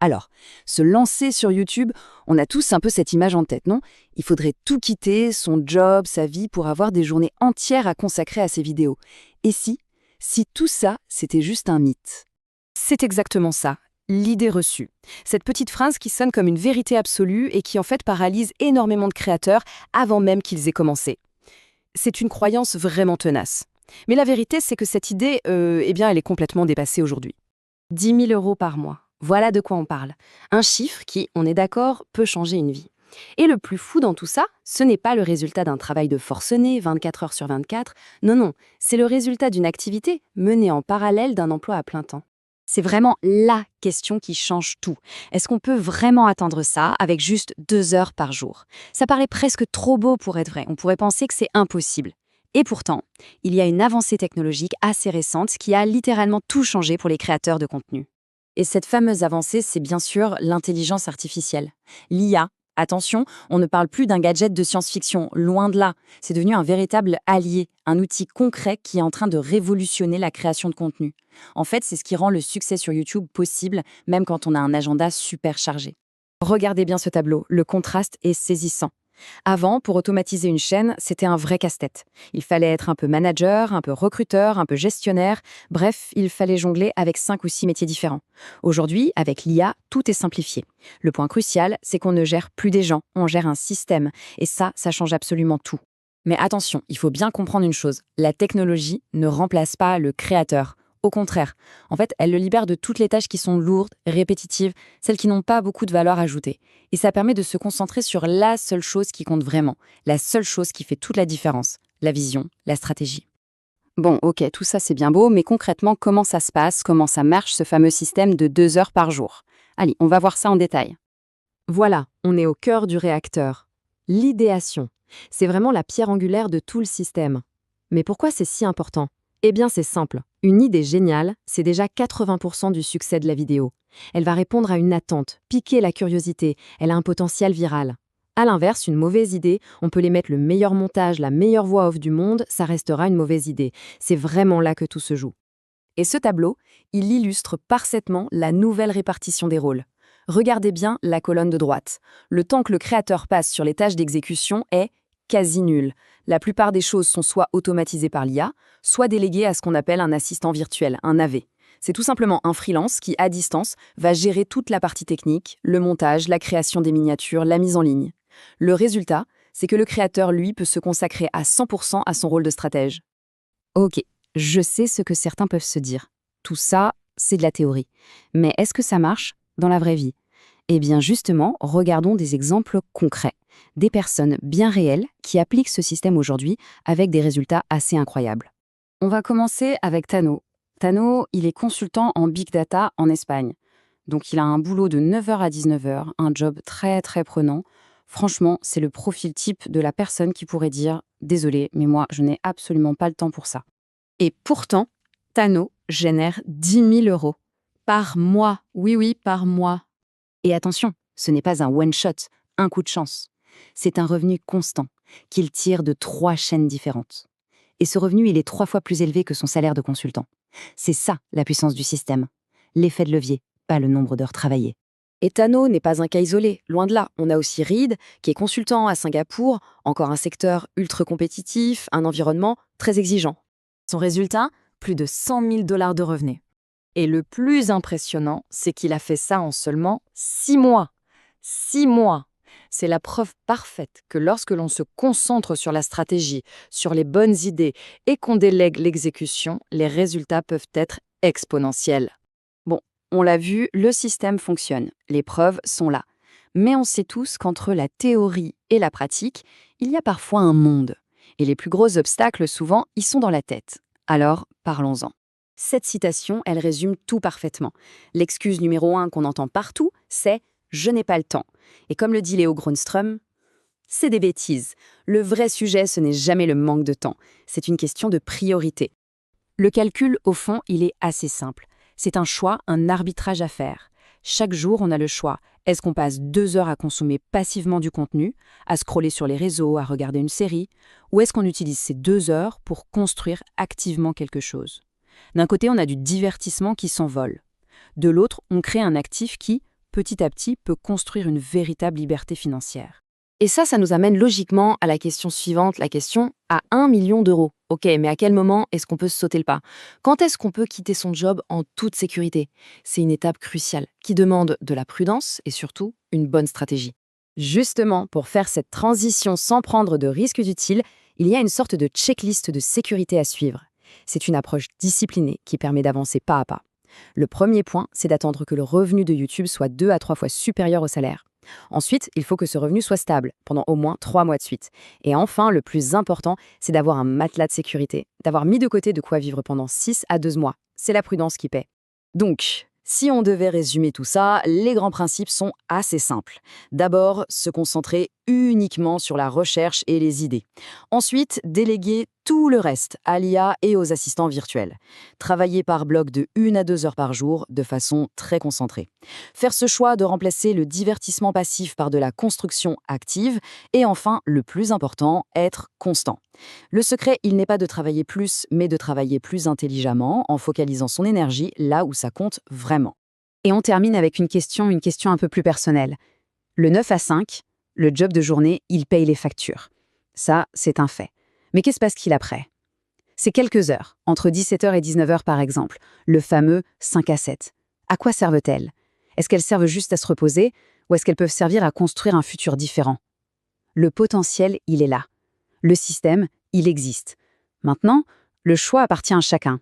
Alors, se lancer sur YouTube, on a tous un peu cette image en tête, non? Il faudrait tout quitter, son job, sa vie, pour avoir des journées entières à consacrer à ses vidéos. Et si tout ça, c'était juste un mythe? C'est exactement ça, l'idée reçue. Cette petite phrase qui sonne comme une vérité absolue et qui en fait paralyse énormément de créateurs avant même qu'ils aient commencé. C'est une croyance vraiment tenace. Mais la vérité, c'est que cette idée, elle est complètement dépassée aujourd'hui. 10 000 € par mois, voilà de quoi on parle. Un chiffre qui, on est d'accord, peut changer une vie. Et le plus fou dans tout ça, ce n'est pas le résultat d'un travail de forcené, 24 heures sur 24. Non, c'est le résultat d'une activité menée en parallèle d'un emploi à plein temps. C'est vraiment la question qui change tout. Est-ce qu'on peut vraiment atteindre ça avec juste 2 heures par jour? Ça paraît presque trop beau pour être vrai. On pourrait penser que c'est impossible. Et pourtant, il y a une avancée technologique assez récente qui a littéralement tout changé pour les créateurs de contenu. Et cette fameuse avancée, c'est bien sûr l'intelligence artificielle. L'IA, attention, on ne parle plus d'un gadget de science-fiction, loin de là. C'est devenu un véritable allié, un outil concret qui est en train de révolutionner la création de contenu. En fait, c'est ce qui rend le succès sur YouTube possible, même quand on a un agenda super chargé. Regardez bien ce tableau, le contraste est saisissant. Avant, pour automatiser une chaîne, c'était un vrai casse-tête. Il fallait être un peu manager, un peu recruteur, un peu gestionnaire. Bref, il fallait jongler avec 5 ou 6 métiers différents. Aujourd'hui, avec l'IA, tout est simplifié. Le point crucial, c'est qu'on ne gère plus des gens, on gère un système. Et ça change absolument tout. Mais attention, il faut bien comprendre une chose. La technologie ne remplace pas le créateur. Au contraire, en fait, elle le libère de toutes les tâches qui sont lourdes, répétitives, celles qui n'ont pas beaucoup de valeur ajoutée. Et ça permet de se concentrer sur la seule chose qui compte vraiment, la seule chose qui fait toute la différence, la vision, la stratégie. Bon, ok, tout ça c'est bien beau, mais concrètement, comment ça se passe, comment ça marche ce fameux système de 2 heures par jour? Allez, on va voir ça en détail. Voilà, on est au cœur du réacteur. L'idéation. C'est vraiment la pierre angulaire de tout le système. Mais pourquoi c'est si important? Eh bien, c'est simple. Une idée géniale, c'est déjà 80% du succès de la vidéo. Elle va répondre à une attente, piquer la curiosité, elle a un potentiel viral. À l'inverse, une mauvaise idée, on peut les mettre le meilleur montage, la meilleure voix off du monde, ça restera une mauvaise idée. C'est vraiment là que tout se joue. Et ce tableau, il illustre parfaitement la nouvelle répartition des rôles. Regardez bien la colonne de droite. Le temps que le créateur passe sur les tâches d'exécution est quasi nul. La plupart des choses sont soit automatisées par l'IA, soit déléguées à ce qu'on appelle un assistant virtuel, un AV. C'est tout simplement un freelance qui, à distance, va gérer toute la partie technique, le montage, la création des miniatures, la mise en ligne. Le résultat, c'est que le créateur, lui, peut se consacrer à 100% à son rôle de stratège. Ok, je sais ce que certains peuvent se dire. Tout ça, c'est de la théorie. Mais est-ce que ça marche dans la vraie vie? Eh bien justement, regardons des exemples concrets. Des personnes bien réelles qui appliquent ce système aujourd'hui avec des résultats assez incroyables. On va commencer avec Tano. Tano, il est consultant en Big Data en Espagne. Donc il a un boulot de 9 heures à 19 heures, un job très très prenant. Franchement, c'est le profil type de la personne qui pourrait dire « Désolé, mais moi, je n'ai absolument pas le temps pour ça ». Et pourtant, Tano génère 10 000 € par mois. Oui, par mois. Et attention, ce n'est pas un one-shot, un coup de chance. C'est un revenu constant qu'il tire de 3 chaînes différentes. Et ce revenu, il est 3 fois plus élevé que son salaire de consultant. C'est ça, la puissance du système. L'effet de levier, pas le nombre d'heures travaillées. Et Tano n'est pas un cas isolé, loin de là. On a aussi Reed, qui est consultant à Singapour, encore un secteur ultra compétitif, un environnement très exigeant. Son résultat, plus de 100 000 $ de revenus. Et le plus impressionnant, c'est qu'il a fait ça en seulement 6 mois. 6 mois! C'est la preuve parfaite que lorsque l'on se concentre sur la stratégie, sur les bonnes idées et qu'on délègue l'exécution, les résultats peuvent être exponentiels. Bon, on l'a vu, le système fonctionne, les preuves sont là. Mais on sait tous qu'entre la théorie et la pratique, il y a parfois un monde. Et les plus gros obstacles, souvent, ils sont dans la tête. Alors, parlons-en. Cette citation, elle résume tout parfaitement. L'excuse numéro 1 qu'on entend partout, c'est « je n'ai pas le temps ». Et comme le dit Léo Grunström, c'est des bêtises. Le vrai sujet, ce n'est jamais le manque de temps. C'est une question de priorité. Le calcul, au fond, il est assez simple. C'est un choix, un arbitrage à faire. Chaque jour, on a le choix. Est-ce qu'on passe 2 heures à consommer passivement du contenu, à scroller sur les réseaux, à regarder une série, ou est-ce qu'on utilise ces 2 heures pour construire activement quelque chose? D'un côté, on a du divertissement qui s'envole. De l'autre, on crée un actif qui, petit à petit, peut construire une véritable liberté financière. Et ça nous amène logiquement à la question suivante, la question à 1 million d'euros. Ok, mais à quel moment est-ce qu'on peut se sauter le pas? Quand est-ce qu'on peut quitter son job en toute sécurité? C'est une étape cruciale qui demande de la prudence et surtout une bonne stratégie. Justement, pour faire cette transition sans prendre de risques utiles, il y a une sorte de checklist de sécurité à suivre. C'est une approche disciplinée qui permet d'avancer pas à pas. Le premier point, c'est d'attendre que le revenu de YouTube soit 2 à 3 fois supérieur au salaire. Ensuite, il faut que ce revenu soit stable pendant au moins 3 mois de suite. Et enfin, le plus important, c'est d'avoir un matelas de sécurité, d'avoir mis de côté de quoi vivre pendant 6 à 12 mois. C'est la prudence qui paie. Donc, si on devait résumer tout ça, les grands principes sont assez simples. D'abord, se concentrer uniquement sur la recherche et les idées. Ensuite, déléguer tout le reste à l'IA et aux assistants virtuels. Travailler par bloc de 1 à 2 heures par jour de façon très concentrée. Faire ce choix de remplacer le divertissement passif par de la construction active. Et enfin, le plus important, être constant. Le secret, il n'est pas de travailler plus, mais de travailler plus intelligemment en focalisant son énergie là où ça compte vraiment. Et on termine avec une question un peu plus personnelle. Le 9 à 5, le job de journée, il paye les factures. Ça, c'est un fait. Mais qu'est-ce qui se passe après? C'est quelques heures, entre 17h et 19h par exemple, le fameux 5 à 7. À quoi servent-elles? Est-ce qu'elles servent juste à se reposer ou est-ce qu'elles peuvent servir à construire un futur différent? Le potentiel, il est là. Le système, il existe. Maintenant, le choix appartient à chacun.